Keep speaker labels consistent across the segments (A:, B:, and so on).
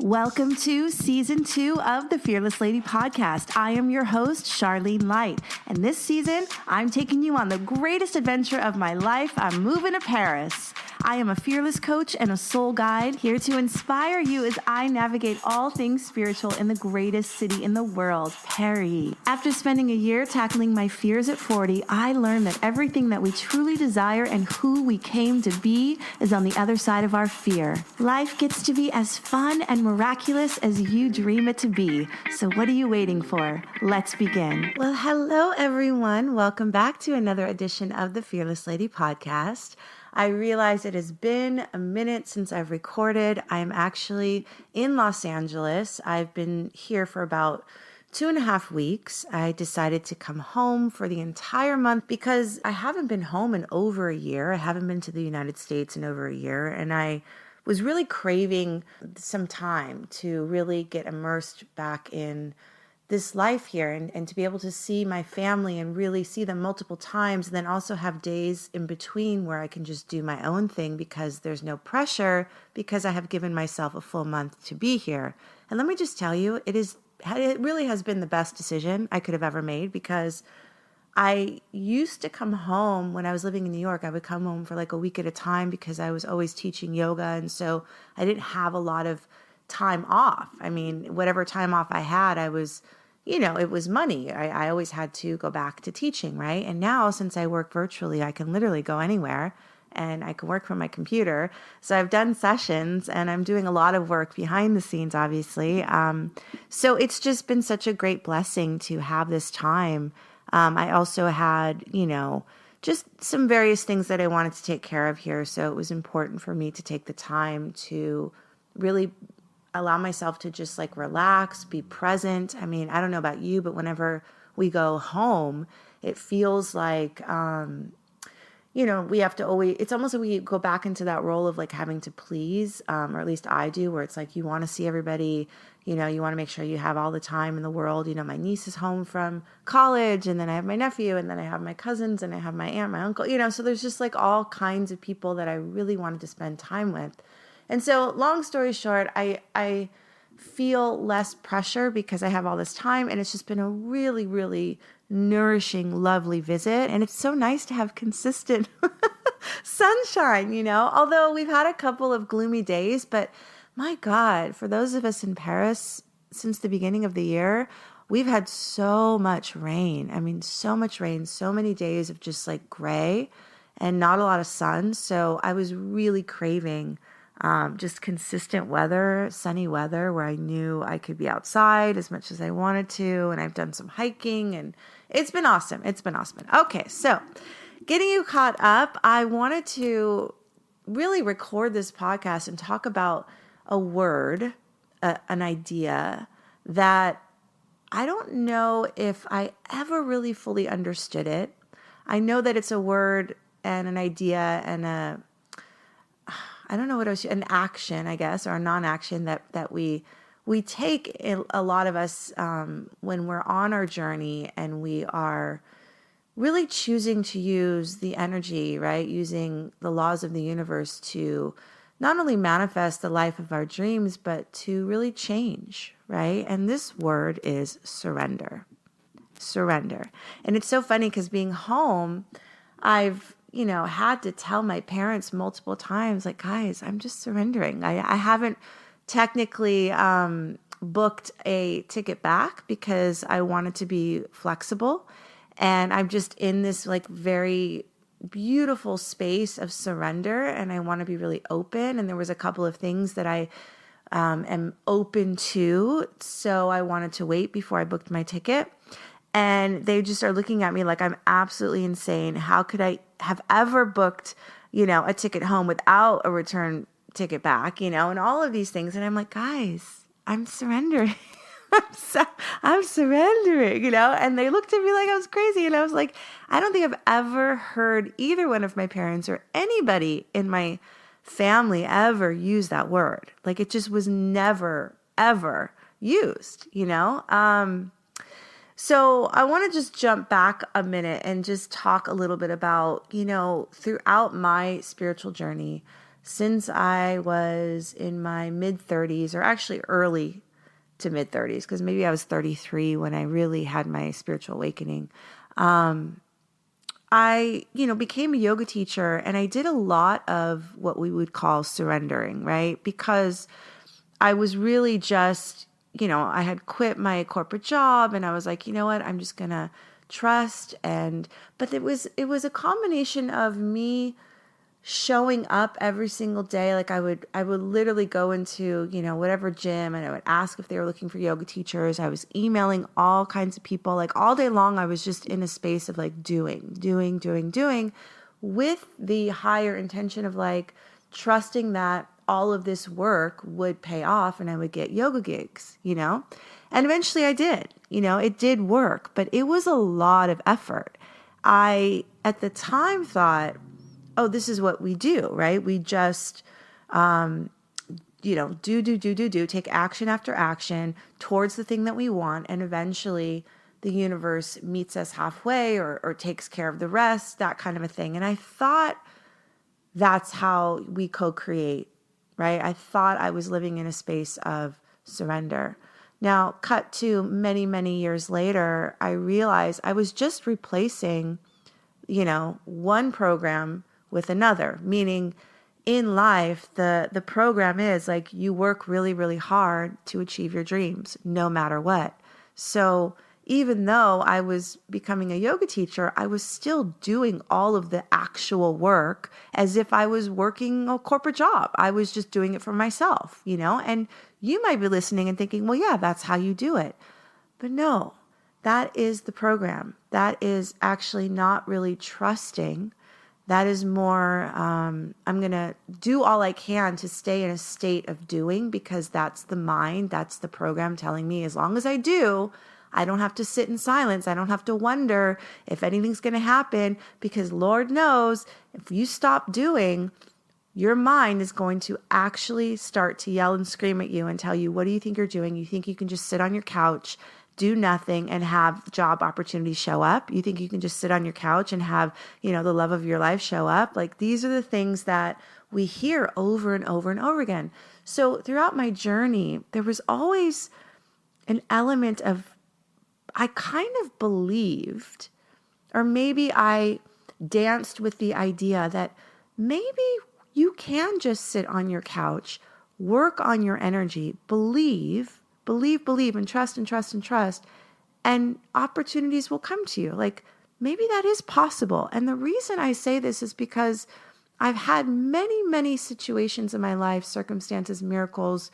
A: Welcome to Season 2 of the Fearless Lady Podcast. I am your host, Charlene Light, and this season, I'm taking you on the greatest adventure of my life. I'm moving to Paris. I am a fearless coach and a soul guide here to inspire you as I navigate all things spiritual in the greatest city in the world, Paris. After spending a year tackling my fears at 40, I learned that everything that we truly desire and who we came to be is on the other side of our fear. Life gets to be as fun and miraculous as you dream it to be. So what are you waiting for? Let's begin. Well, hello, everyone. Welcome back to another edition of the Fearless Lady Podcast. I realize it has been a minute since I've recorded. I'm actually in Los Angeles. I've been here for about 2.5 weeks. I decided to come home for the entire month because I haven't been home in over a year. I haven't been to the United States in over a year, and I was really craving some time to really get immersed back in this life here and to be able to see my family and really see them multiple times, and then also have days in between where I can just do my own thing because there's no pressure because I have given myself a full month to be here. And let me just tell you, it really has been the best decision I could have ever made, because I used to come home when I was living in New York. I would come home for like a week at a time because I was always teaching yoga, and so I didn't have a lot of time off. I mean, whatever time off I had, I was, it was money. I always had to go back to teaching, right? And now, since I work virtually, I can literally go anywhere and I can work from my computer. So I've done sessions and I'm doing a lot of work behind the scenes, obviously. So it's just been such a great blessing to have this time. I also had, just some various things that I wanted to take care of here. So it was important for me to take the time to really allow myself to just like relax, be present. I mean, I don't know about you, but whenever we go home, it feels like, we have to always, it's almost like we go back into that role of like having to please, or at least I do, where it's like you want to see everybody, you want to make sure you have all the time in the world. My niece is home from college, and then I have my nephew, and then I have my cousins, and I have my aunt, my uncle, so there's just like all kinds of people that I really wanted to spend time with. And so long story short, I feel less pressure because I have all this time, and it's just been a really, really nourishing, lovely visit. And it's so nice to have consistent sunshine, although we've had a couple of gloomy days, but my God, for those of us in Paris since the beginning of the year, we've had so much rain. I mean, so much rain, so many days of just like gray and not a lot of sun. So I was really craving just consistent weather, sunny weather, where I knew I could be outside as much as I wanted to. And I've done some hiking, and it's been awesome. It's been awesome. Okay, so getting you caught up, I wanted to really record this podcast and talk about a word, an idea that I don't know if I ever really fully understood it. I know that it's a word and an idea and I don't know what else, an action, I guess, or a non-action that we take, a lot of us, when we're on our journey and we are really choosing to use the energy, right? Using the laws of the universe to not only manifest the life of our dreams, but to really change, right? And this word is surrender. Surrender. And it's so funny because being home, I've had to tell my parents multiple times, like, guys, I'm just surrendering. I haven't technically booked a ticket back because I wanted to be flexible. And I'm just in this like very beautiful space of surrender, and I want to be really open. And there was a couple of things that I am open to. So I wanted to wait before I booked my ticket. And they just are looking at me like I'm absolutely insane. How could I have ever booked, a ticket home without a return ticket back, and all of these things. And I'm like, guys, I'm surrendering. I'm surrendering, and they looked at me like I was crazy. And I was like, I don't think I've ever heard either one of my parents or anybody in my family ever use that word. Like it just was never, ever used, So I want to just jump back a minute and just talk a little bit about, throughout my spiritual journey, since I was in my mid 30s, or actually early to mid 30s, because maybe I was 33 when I really had my spiritual awakening. I, became a yoga teacher, and I did a lot of what we would call surrendering, right? Because I was really just, I had quit my corporate job, and I was like, you know what, I'm just going to trust. But it was a combination of me showing up every single day. Like I would literally go into, whatever gym, and I would ask if they were looking for yoga teachers. I was emailing all kinds of people. Like all day long, I was just in a space of like doing with the higher intention of like trusting that all of this work would pay off and I would get yoga gigs, And eventually I did. It did work, but it was a lot of effort. I, at the time, thought, oh, this is what we do, right? We just, do, take action after action towards the thing that we want. And eventually the universe meets us halfway or takes care of the rest, that kind of a thing. And I thought that's how we co-create, right? I thought I was living in a space of surrender. Now, cut to many, many years later, I realized I was just replacing, one program with another, meaning in life, the program is like you work really, really hard to achieve your dreams, no matter what. So even though I was becoming a yoga teacher, I was still doing all of the actual work as if I was working a corporate job. I was just doing it for myself, and you might be listening and thinking, well, yeah, that's how you do it. But no, that is the program. That is actually not really trusting. That is more, I'm going to do all I can to stay in a state of doing, because that's the mind, that's the program telling me as long as I do, I don't have to sit in silence. I don't have to wonder if anything's going to happen, because Lord knows if you stop doing, your mind is going to actually start to yell and scream at you and tell you, what do you think you're doing? You think you can just sit on your couch, do nothing, and have job opportunities show up? You think you can just sit on your couch and have, the love of your life show up? Like, these are the things that we hear over and over and over again. So throughout my journey, there was always an element of, I kind of believed, or maybe I danced with the idea that maybe you can just sit on your couch, work on your energy, believe, and trust, and opportunities will come to you. Like, maybe that is possible. And the reason I say this is because I've had many, many situations in my life, circumstances, miracles,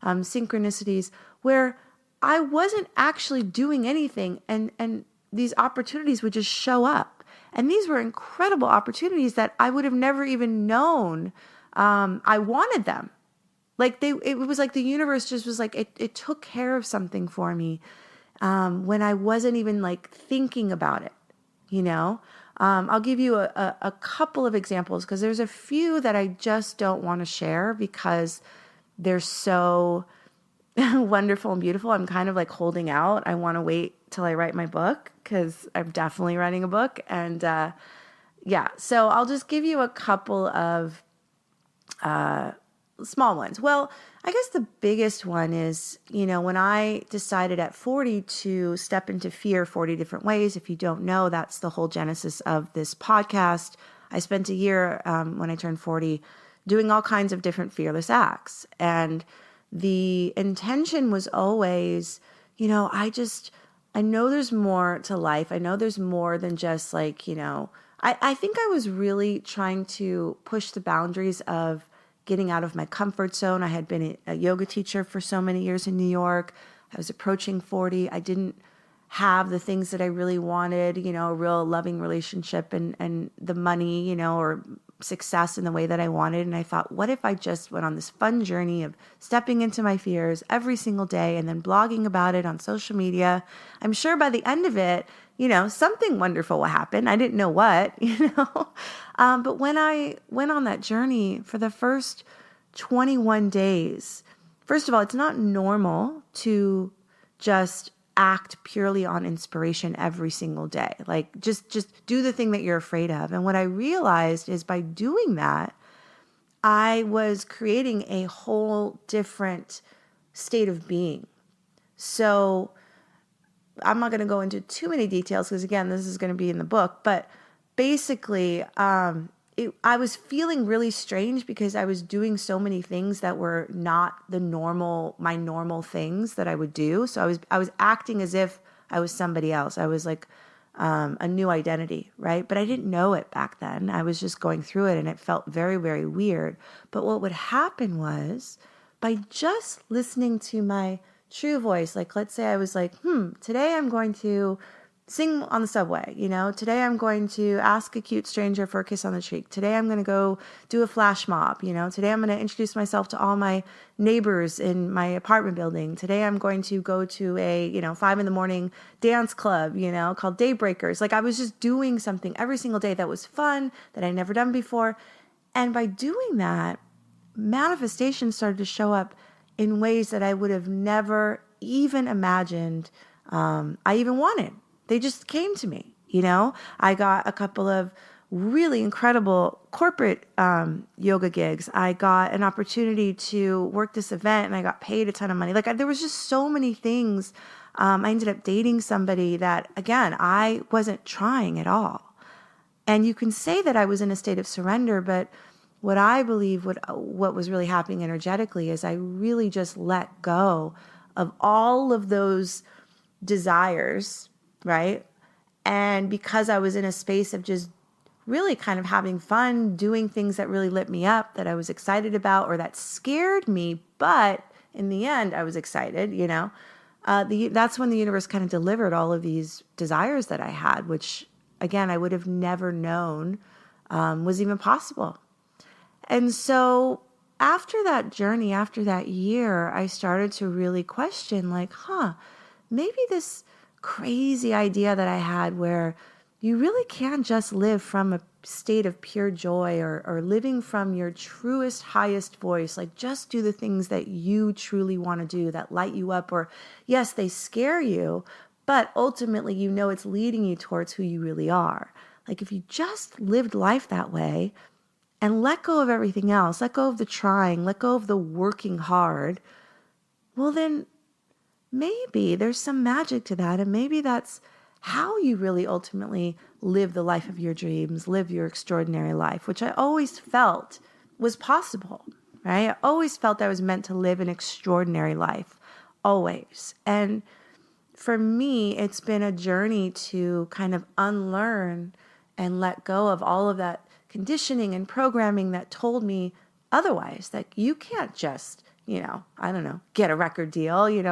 A: synchronicities, where I wasn't actually doing anything, and these opportunities would just show up. And these were incredible opportunities that I would have never even known I wanted them. Like it was like the universe just was like, it took care of something for me when I wasn't even like thinking about it, I'll give you a couple of examples, because there's a few that I just don't want to share because they're so wonderful and beautiful. I'm kind of like holding out. I want to wait till I write my book, because I'm definitely writing a book. And so I'll just give you a couple of small ones. Well, I guess the biggest one is, when I decided at 40 to step into fear 40 different ways. If you don't know, that's the whole genesis of this podcast. I spent a year when I turned 40 doing all kinds of different fearless acts. And the intention was always, I know there's more to life. I know there's more than just like, I think I was really trying to push the boundaries of getting out of my comfort zone. I had been a yoga teacher for so many years in New York. I was approaching 40. I didn't have the things that I really wanted, a real loving relationship and the money, or success in the way that I wanted. And I thought, what if I just went on this fun journey of stepping into my fears every single day and then blogging about it on social media? I'm sure by the end of it, something wonderful will happen. I didn't know what, but when I went on that journey for the first 21 days, first of all, it's not normal to just act purely on inspiration every single day. Like just do the thing that you're afraid of. And what I realized is by doing that, I was creating a whole different state of being. So I'm not going to go into too many details because, again, this is going to be in the book. But basically, I was feeling really strange because I was doing so many things that were not my normal things that I would do. So I was acting as if I was somebody else. I was like a new identity, right? But I didn't know it back then. I was just going through it, and it felt very, very weird. But what would happen was, by just listening to my true voice, like let's say I was like, today I'm going to sing on the subway, today I'm going to ask a cute stranger for a kiss on the cheek. Today I'm going to go do a flash mob, today I'm going to introduce myself to all my neighbors in my apartment building. Today I'm going to go to a, 5 a.m. dance club, called Daybreakers. Like I was just doing something every single day that was fun, that I'd never done before. And by doing that, manifestations started to show up in ways that I would have never even imagined I even wanted. They just came to me, I got a couple of really incredible corporate yoga gigs. I got an opportunity to work this event and I got paid a ton of money. There was just so many things. I ended up dating somebody that, again, I wasn't trying at all. And you can say that I was in a state of surrender, but what I believe what was really happening energetically is I really just let go of all of those desires, right? And because I was in a space of just really kind of having fun, doing things that really lit me up, that I was excited about or that scared me, but in the end, I was excited, that's when the universe kind of delivered all of these desires that I had, which, again, I would have never known was even possible. And so after that journey, after that year, I started to really question, maybe this crazy idea that I had where you really can just live from a state of pure joy or living from your truest, highest voice, just do the things that you truly want to do that light you up, or yes, they scare you, but ultimately, it's leading you towards who you really are. If you just lived life that way and let go of everything else, let go of the trying, let go of the working hard, well, then maybe there's some magic to that. And maybe that's how you really ultimately live the life of your dreams, live your extraordinary life, which I always felt was possible, right? I always felt I was meant to live an extraordinary life, always. And for me, it's been a journey to kind of unlearn and let go of all of that conditioning and programming that told me otherwise, that you can't just, get a record deal, you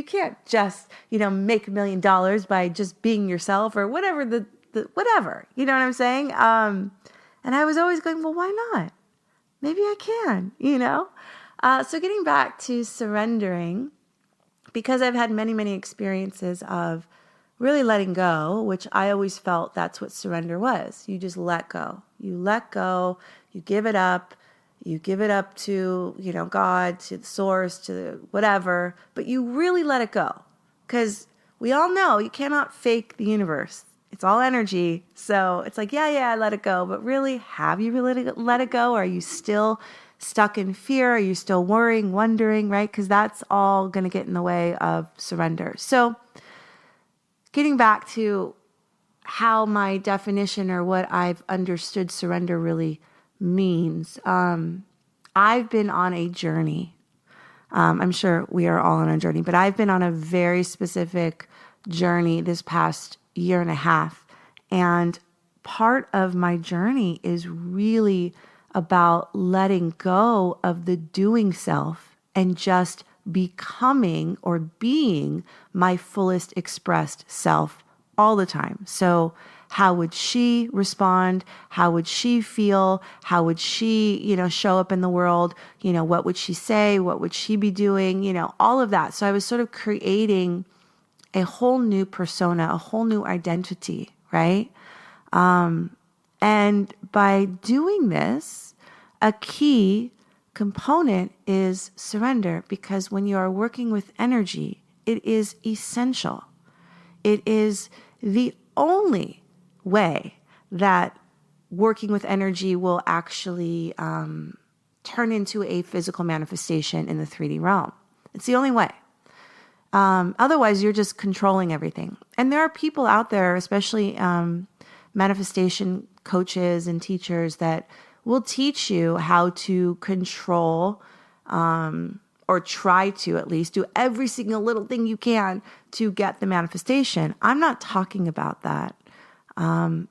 A: can't just, make $1 million by just being yourself or whatever whatever, you know what I'm saying? And I was always going, well, why not? Maybe I can, So getting back to surrendering, because I've had many, many experiences of really letting go, which I always felt that's what surrender was. You just let go. You let go, you give it up to, God, to the source, to whatever, but you really let it go. Because we all know you cannot fake the universe. It's all energy. So it's like, yeah, I let it go. But really, have you really let it go? Or are you still stuck in fear? Are you still worrying, wondering, right? Because that's all going to get in the way of surrender. So getting back to how my definition or what I've understood surrender really means, I've been on a journey. I'm sure we are all on a journey, but I've been on a very specific journey this past year and a half. And part of my journey is really about letting go of the doing self and just becoming or being my fullest expressed self all the time. So how would she respond? How would she feel? How would she, show up in the world? What would she say? What would she be doing? All of that. So I was sort of creating a whole new persona, a whole new identity, right? And by doing this, a key component is surrender, because when you are working with energy, it is essential. It is the only way that working with energy will actually turn into a physical manifestation in the 3D realm. It's the only way. Otherwise, you're just controlling everything. And there are people out there, especially manifestation coaches and teachers, that will teach you how to control, or try to at least do every single little thing you can to get the manifestation. I'm not talking about that.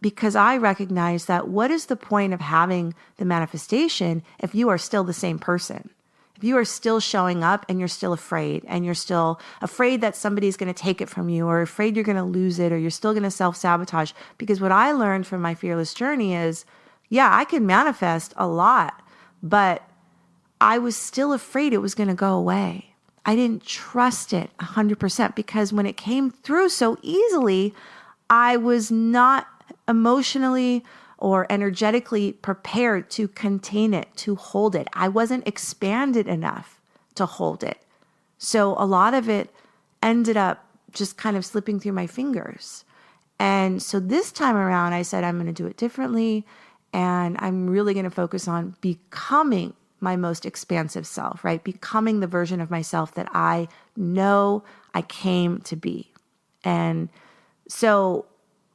A: Because I recognize that what is the point of having the manifestation if you are still the same person? If you are still showing up and you're still afraid, and you're still afraid that somebody's going to take it from you, or afraid you're going to lose it, or you're still going to self-sabotage. Because what I learned from my fearless journey is, yeah, I can manifest a lot, but I was still afraid it was going to go away. I didn't trust it 100% because when it came through so easily, I was not emotionally or energetically prepared to contain it, to hold it. I wasn't expanded enough to hold it. So a lot of it ended up just kind of slipping through my fingers. And so this time around, I said, I'm going to do it differently. And I'm really going to focus on becoming my most expansive self, right? Becoming the version of myself that I know I came to be. And so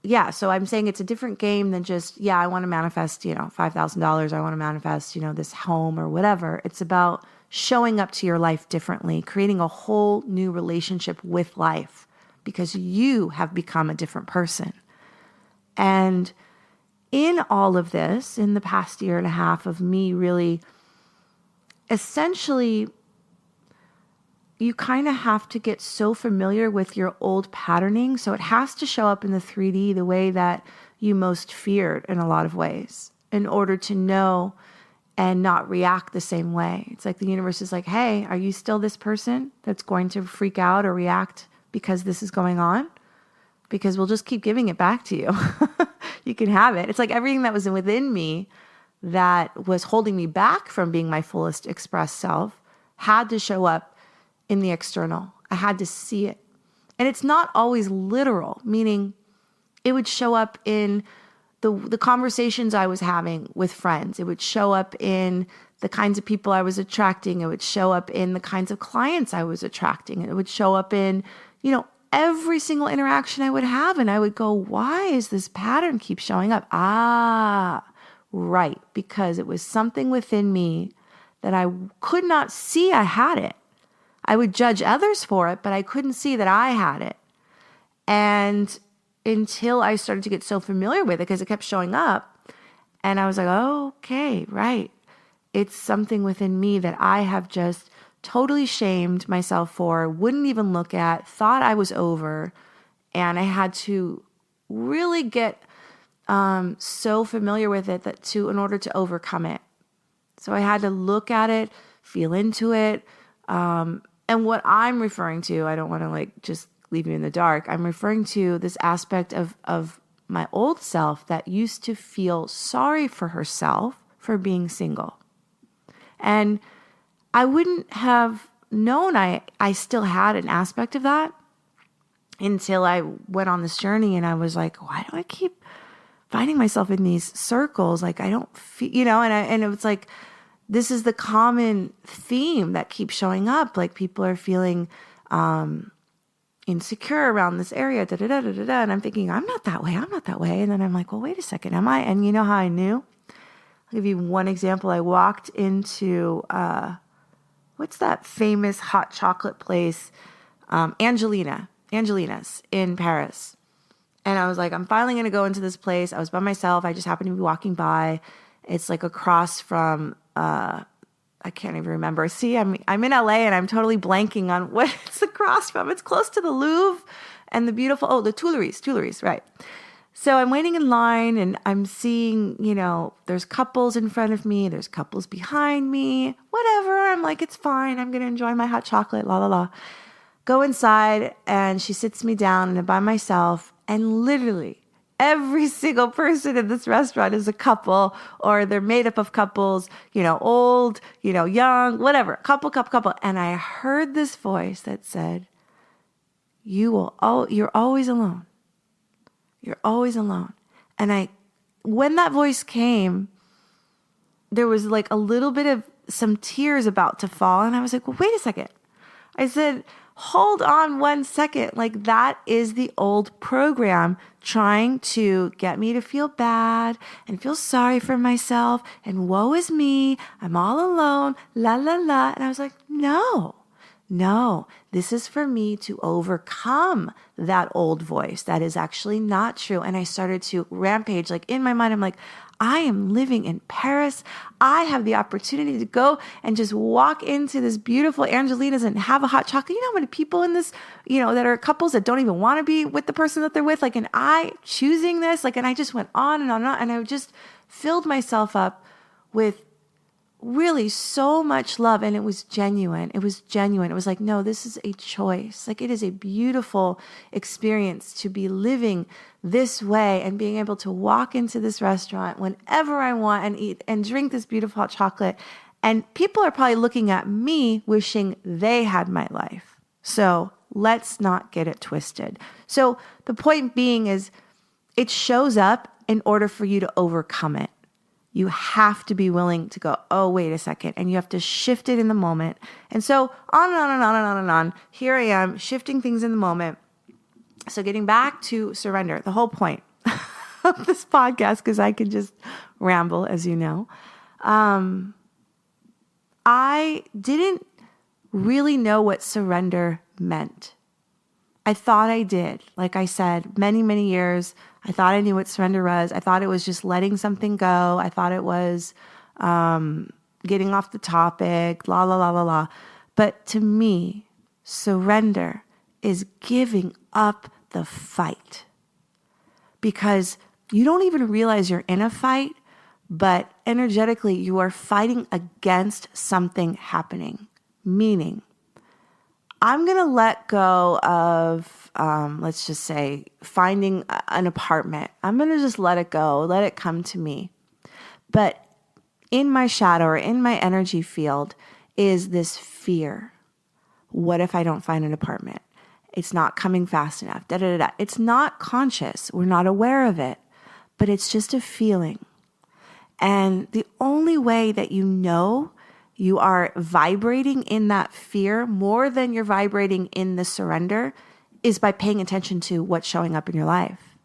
A: I'm saying it's a different game than just, I want to manifest, $5,000. I want to manifest, this home or whatever. It's about showing up to your life differently, creating a whole new relationship with life because you have become a different person. And in all of this, in the past year and a half of me really, essentially, you kind of have to get so familiar with your old patterning. So it has to show up in the 3D the way that you most feared in a lot of ways in order to know and not react the same way. It's like the universe is like, hey, are you still this person that's going to freak out or react because this is going on? Because we'll just keep giving it back to you. You can have it. It's like everything that was within me that was holding me back from being my fullest expressed self had to show up in the external. I had to see it. And it's not always literal, meaning it would show up in the conversations I was having with friends. It would show up in the kinds of people I was attracting. It would show up in the kinds of clients I was attracting. It would show up in, every single interaction I would have. And I would go, why is this pattern keep showing up? Right. Because it was something within me that I could not see I had it. I would judge others for it, but I couldn't see that I had it. And until I started to get so familiar with it, because it kept showing up, and I was like, oh, okay, right. It's something within me that I have just totally shamed myself for, wouldn't even look at, thought I was over, and I had to really get so familiar with it in order to overcome it. So I had to look at it, feel into it, and what I'm referring to, I don't want to just leave you in the dark. I'm referring to this aspect of my old self that used to feel sorry for herself for being single. And I wouldn't have known I still had an aspect of that until I went on this journey and I was like, why do I keep finding myself in these circles? Like I don't feel, and it was like, this is the common theme that keeps showing up. Like people are feeling insecure around this area, And I'm thinking, I'm not that way. And then I'm like, well, wait a second, am I? And you know how I knew? I'll give you one example. I walked into, what's that famous hot chocolate place? Angelina's in Paris. And I was like, I'm finally going to go into this place. I was by myself. I just happened to be walking by. It's like across from, I can't even remember. See, I'm in LA and I'm totally blanking on what it's across from. It's close to the Louvre and the beautiful, the Tuileries, right. So I'm waiting in line and I'm seeing, there's couples in front of me. There's couples behind me, whatever. I'm like, it's fine. I'm going to enjoy my hot chocolate, la, la, la. Go inside and she sits me down and I'm by myself and literally every single person in this restaurant is a couple, or they're made up of couples, old, young, whatever, couple. And I heard this voice that said, you're always alone. You're always alone. And I when that voice came, there was like a little bit of some tears about to fall. And I was like, well, wait a second. I said, hold on 1 second. Like, that is the old program trying to get me to feel bad and feel sorry for myself. And woe is me. I'm all alone. La, la, la. And I was like, no, this is for me to overcome that old voice. That is actually not true. And I started to rampage. Like, in my mind, I'm like, I am living in Paris. I have the opportunity to go and just walk into this beautiful Angelina's and have a hot chocolate. You know how many people in this, that are couples that don't even want to be with the person that they're with? Like, and I choosing this, like, and I just went on and on and on. And I just filled myself up with really so much love. And it was genuine. It was like, no, this is a choice. Like, it is a beautiful experience to be living this way and being able to walk into this restaurant whenever I want and eat and drink this beautiful hot chocolate. And people are probably looking at me wishing they had my life. So let's not get it twisted. So the point being is, it shows up in order for you to overcome it. You have to be willing to go, oh, wait a second. And you have to shift it in the moment. And so on and on and on and on and on. Here I am shifting things in the moment. So getting back to surrender, the whole point of this podcast, because I can just ramble, as you know. I didn't really know what surrender meant. I thought I did. Like I said, many, many years, I thought I knew what surrender was. I thought it was just letting something go. I thought it was getting off the topic, la, la, la, la, la. But to me, surrender is giving up the fight. Because you don't even realize you're in a fight, but energetically you are fighting against something happening. Meaning, I'm going to let go of, let's just say, finding an apartment. I'm going to just let it go, let it come to me. But in my shadow or in my energy field is this fear. What if I don't find an apartment? It's not coming fast enough. Da, da, da, da. It's not conscious. We're not aware of it, but it's just a feeling. And the only way that you know you are vibrating in that fear more than you're vibrating in the surrender is by paying attention to what's showing up in your life.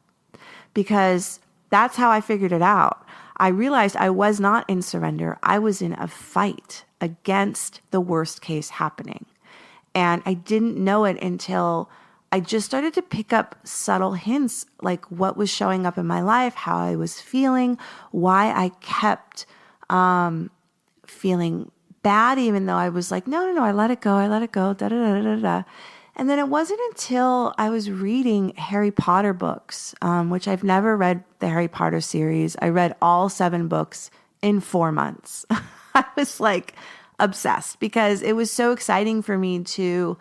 A: Because that's how I figured it out. I realized I was not in surrender. I was in a fight against the worst case happening. And I didn't know it until I just started to pick up subtle hints, like what was showing up in my life, how I was feeling, why I kept feeling bad, even though I was like, no, I let it go, da, da, da, da, da. And then it wasn't until I was reading Harry Potter books, which I've never read the Harry Potter series. I read all 7 books in 4 months. I was like obsessed because it was so exciting for me to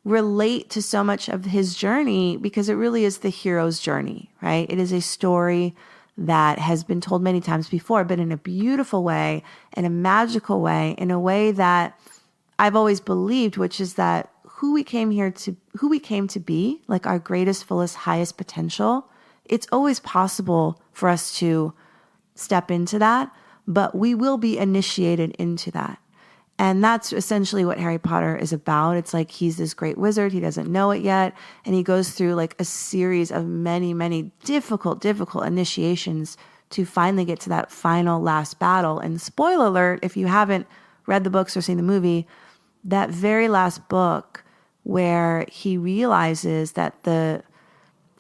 A: relate to so much of his journey, because it really is the hero's journey, right? It is a story that has been told many times before, but in a beautiful way, in a magical way, in a way that I've always believed, which is that who we came to be, like our greatest, fullest, highest potential, it's always possible for us to step into that, but we will be initiated into that. And that's essentially what Harry Potter is about. It's like he's this great wizard. He doesn't know it yet. And he goes through like a series of many, many difficult initiations to finally get to that final last battle. And spoiler alert, if you haven't read the books or seen the movie, that very last book where he realizes that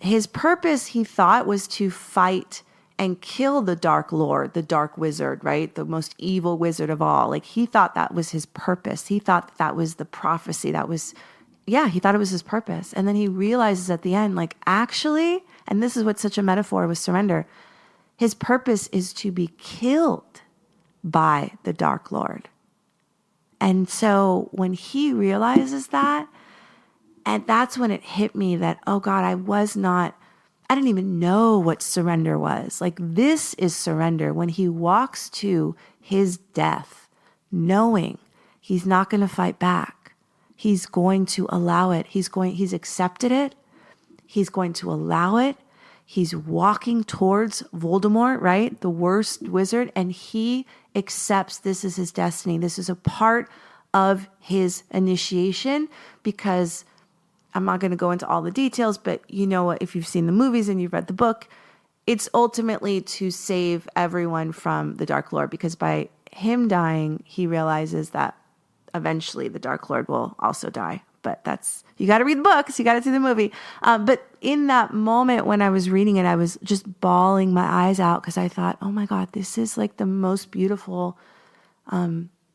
A: his purpose, he thought, was to fight and kill the Dark Lord, the Dark Wizard, right? The most evil wizard of all. Like, he thought that was his purpose. He thought that was the prophecy. He thought it was his purpose. And then he realizes at the end, like, actually, and this is what's such a metaphor with surrender, his purpose is to be killed by the Dark Lord. And so when he realizes that, and that's when it hit me that, oh God, I didn't even know what surrender was. Like, this is surrender when he walks to his death, knowing he's not going to fight back. He's going to allow it. He's accepted it. He's going to allow it. He's walking towards Voldemort, right? The worst wizard. And he accepts this is his destiny. This is a part of his initiation, because I'm not going to go into all the details, but you know what, if you've seen the movies and you've read the book, it's ultimately to save everyone from the Dark Lord, because by him dying, he realizes that eventually the Dark Lord will also die. But you got to read the books, you got to see the movie. But in that moment when I was reading it, I was just bawling my eyes out, because I thought, oh my God, this is like the most beautiful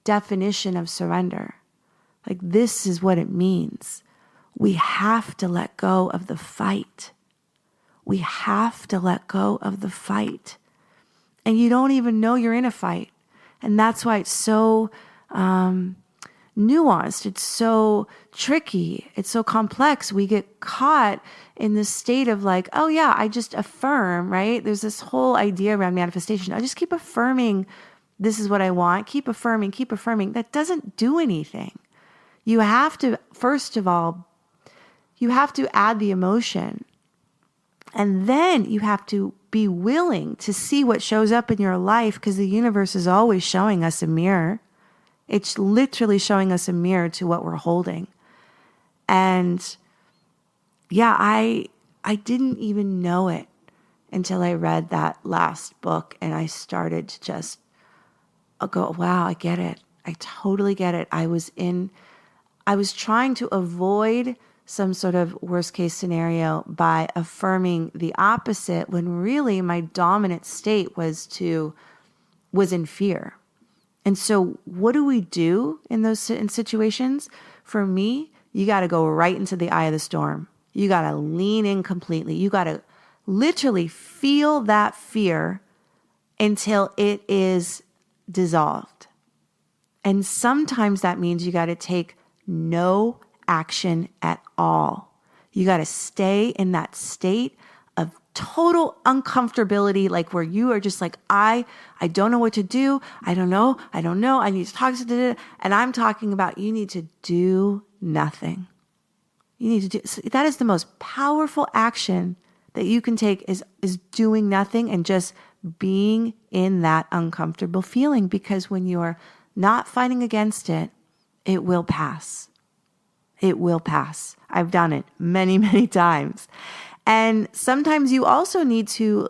A: definition of surrender. Like, this is what it means. We have to let go of the fight. We have to let go of the fight. And you don't even know you're in a fight. And that's why it's so nuanced. It's so tricky. It's so complex. We get caught in this state of like, oh yeah, I just affirm, right? There's this whole idea around manifestation. I just keep affirming this is what I want. Keep affirming, keep affirming. That doesn't do anything. You have to, first of all, you have to add the emotion. And then you have to be willing to see what shows up in your life, because the universe is always showing us a mirror. It's literally showing us a mirror to what we're holding. And yeah, I didn't even know it until I read that last book, and I started to just go, wow, I get it. I totally get it. I was trying to avoid some sort of worst case scenario by affirming the opposite, when really my dominant state was in fear. And so what do we do in situations? For me, you got to go right into the eye of the storm. You got to lean in completely. You got to literally feel that fear until it is dissolved. And sometimes that means you got to take no action at all. You got to stay in that state of total uncomfortability, like where you are just like, I don't know what to do. I don't know. I need to talk to the, and I'm talking about you need to do nothing. You need to do, so that is the most powerful action that you can take is doing nothing and just being in that uncomfortable feeling, because when you're not fighting against it, it will pass. It will pass. I've done it many, many times. And sometimes you also need to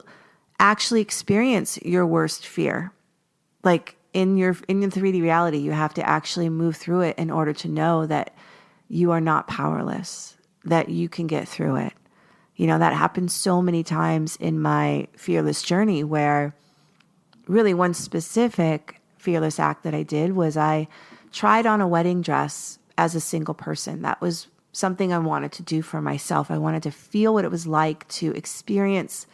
A: actually experience your worst fear. Like in your 3D reality, you have to actually move through it in order to know that you are not powerless, that you can get through it. You know, that happened so many times in my fearless journey, where really one specific fearless act that I did was I tried on a wedding dress as a single person. That was something I wanted to do for myself. I wanted to feel what it was like to experience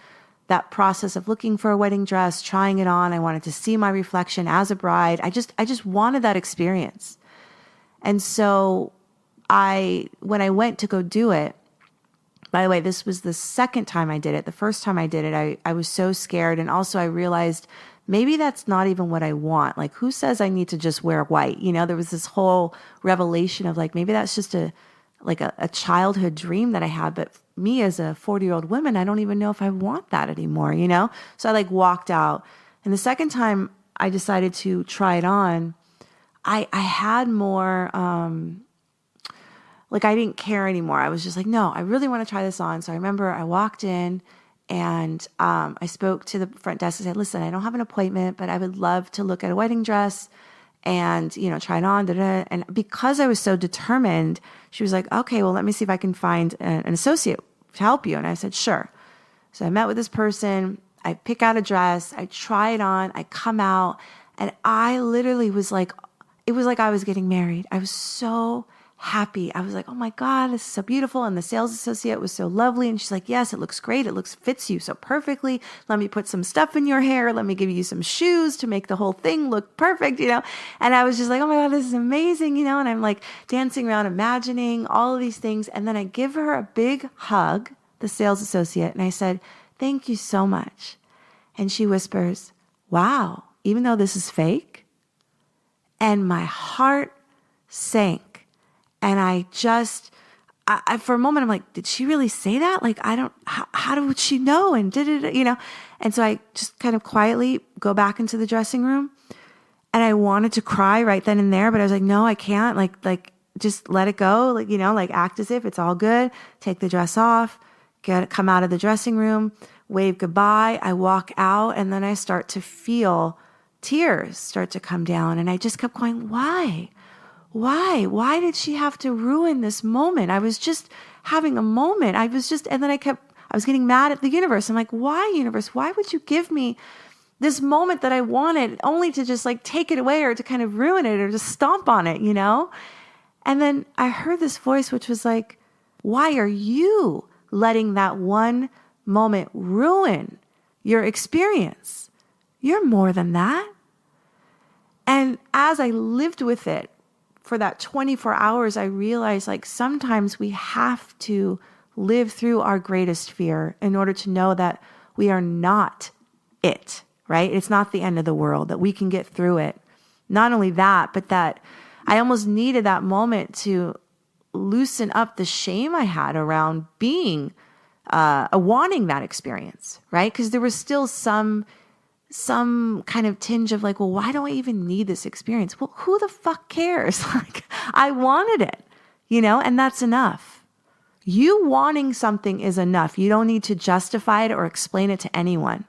A: that process of looking for a wedding dress, trying it on. I wanted to see my reflection as a bride. I just wanted that experience. And so when I went to go do it, by the way, this was the second time I did it. The first time I did it, I was so scared. And also I realized maybe that's not even what I want. Like, who says I need to just wear white? You know, there was this whole revelation of like, maybe that's just a childhood dream that I had. But me as a 40-year-old woman, I don't even know if I want that anymore, you know? So I walked out. And the second time I decided to try it on, I had more, I didn't care anymore. I was just like, no, I really want to try this on. So I remember I walked in and I spoke to the front desk and said, listen, I don't have an appointment, but I would love to look at a wedding dress and, you know, try it on. And because I was so determined, she was like, okay, well, let me see if I can find an associate to help you. And I said, sure. So I met with this person. I pick out a dress. I try it on. I come out. And I literally was like, it was like I was getting married. I was so happy. I was like, oh my God, this is so beautiful. And the sales associate was so lovely. And she's like, yes, it looks great. It fits you so perfectly. Let me put some stuff in your hair. Let me give you some shoes to make the whole thing look perfect, you know? And I was just like, oh my God, this is amazing, you know? And I'm like dancing around, imagining all of these things. And then I give her a big hug, the sales associate. And I said, thank you so much. And she whispers, wow, even though this is fake? And my heart sank. And I I for a moment, I'm like, did she really say that? Like, how would she know? And And so I just kind of quietly go back into the dressing room, and I wanted to cry right then and there, but I was like, no, I can't. Like, just let it go. Like, act as if it's all good. Take the dress off, come out of the dressing room, wave goodbye. I walk out, and then I start to feel tears start to come down. And I just kept going, why? Why did she have to ruin this moment? I was just having a moment. And then I was getting mad at the universe. I'm like, why, universe? Why would you give me this moment that I wanted only to just like take it away or to kind of ruin it or just stomp on it, And then I heard this voice, which was like, why are you letting that one moment ruin your experience? You're more than that. And as I lived with it, for that 24 hours, I realized like sometimes we have to live through our greatest fear in order to know that we are not it, right? It's not the end of the world, that we can get through it. Not only that, but that I almost needed that moment to loosen up the shame I had around being, wanting that experience, right? Because there was still some kind of tinge of like, well, why do I even need this experience? Well, who the fuck cares? Like, I wanted it, and that's enough. You wanting something is enough. You don't need to justify it or explain it to anyone.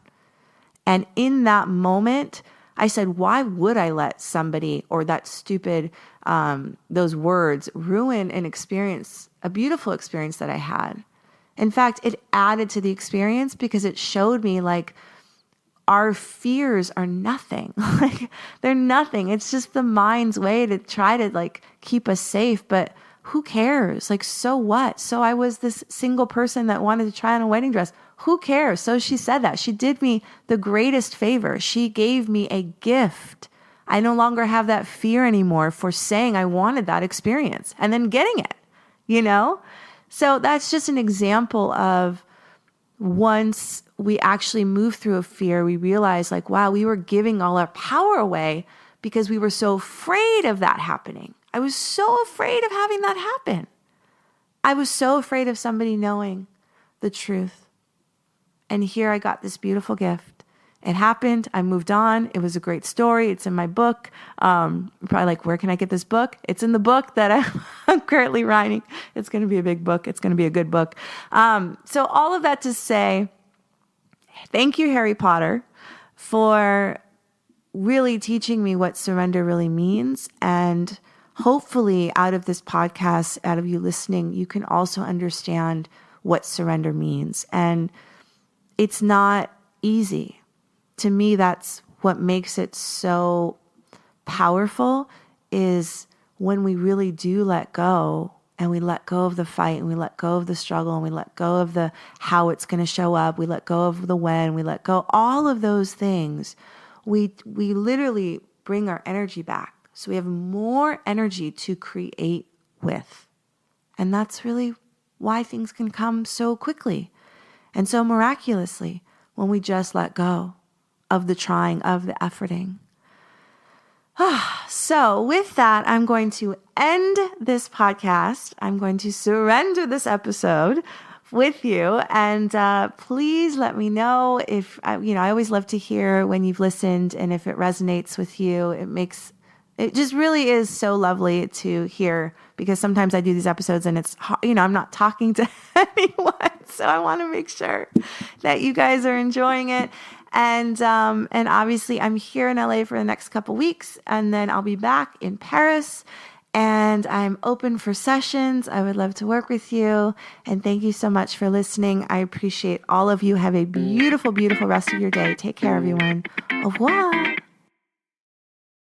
A: And in that moment, I said, why would I let somebody or that stupid, those words ruin an experience, a beautiful experience that I had? In fact, it added to the experience because it showed me like, our fears are nothing. Like, they're nothing. It's just the mind's way to try to like keep us safe. But who cares? Like, so what? So I was this single person that wanted to try on a wedding dress. Who cares? So she said that. She did me the greatest favor. She gave me a gift. I no longer have that fear anymore for saying I wanted that experience and then getting it, So that's just an example of once we actually move through a fear, we realize like, wow, we were giving all our power away because we were so afraid of that happening. I was so afraid of having that happen. I was so afraid of somebody knowing the truth. And here I got this beautiful gift. It happened. I moved on. It was a great story. It's in my book. You're probably like, where can I get this book? It's in the book that I'm currently writing. It's going to be a big book. It's going to be a good book. So all of that to say, thank you, Harry Potter, for really teaching me what surrender really means. And hopefully out of this podcast, out of you listening, you can also understand what surrender means. And it's not easy. To me, that's what makes it so powerful, is when we really do let go, and we let go of the fight, and we let go of the struggle, and we let go of the how it's going to show up. We let go of the when, we let go, all of those things. We literally bring our energy back. So we have more energy to create with. And that's really why things can come so quickly and so miraculously when we just let go of the trying, of the efforting. So with that, I'm going to end this podcast. I'm going to surrender this episode with you. And please let me know if, I always love to hear when you've listened and if it resonates with you. It just really is so lovely to hear, because sometimes I do these episodes and it's, I'm not talking to anyone. So I want to make sure that you guys are enjoying it. And obviously I'm here in LA for the next couple weeks, and then I'll be back in Paris, and I'm open for sessions. I would love to work with you. And thank you so much for listening. I appreciate all of you. Have a beautiful, beautiful rest of your day. Take care, everyone. Au revoir.